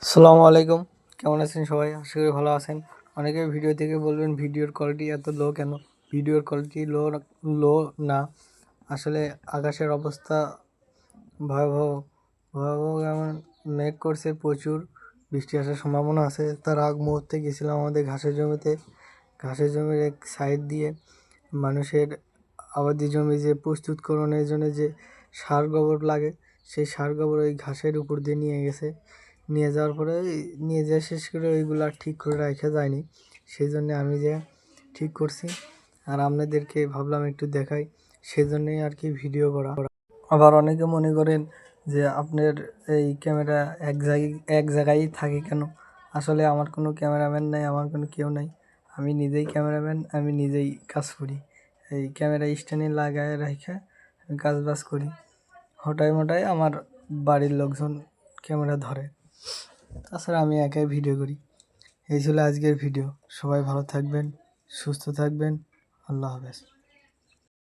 আসসালামু আলাইকুম। কেমন আছেন সবাই? আশা করি ভালো আছেন। অনেকে ভিডিও থেকে বলবেন ভিডিওর কোয়ালিটি এত লো কেন? ভিডিওর কোয়ালিটি লো না, আসলে আকাশের অবস্থা ভয়াবহ ভয়াবহ। এমন মেঘ করছে, প্রচুর বৃষ্টি আসার সম্ভাবনা আছে। তার আগ মুহূর্তে গেছিলাম আমাদের ঘাসের জমিতে। ঘাসের জমির এক সাইড দিয়ে মানুষের আবাদি জমি যে প্রস্তুতকরণের জন্য যে সার গোবর লাগে, সেই সার গোবর ওই ঘাসের উপর দিয়ে নিয়ে গেছে। নিয়ে যাওয়ার পরে নিয়ে যাওয়া শেষ করে ওইগুলো আর ঠিক করে রাখা যায়নি, সেই জন্যে আমি যে ঠিক করছি আর আপনাদেরকে ভাবলাম একটু দেখাই, সেজন্যই আর কি ভিডিও করা। আবার অনেকে মনে করেন যে আপনার এই ক্যামেরা এক জায়গায় থাকে কেন? আসলে আমার কোনো ক্যামেরাম্যান নাই, আমার কোনো কেউ নাই। আমি নিজেই ক্যামেরাম্যান, আমি নিজেই কাজ করি। এই ক্যামেরা স্ট্যান্ডে লাগায় রেখে আমি কাজ বাজ করি। হঠাৎ মোটায় আমার বাড়ির লোকজন ক্যামেরা ধরে, তাছাড়া আমি একাই ভিডিও করি। এই ছিল আজকের ভিডিও। সবাই ভালো থাকবেন, সুস্থ থাকবেন। আল্লাহ হাফেজ।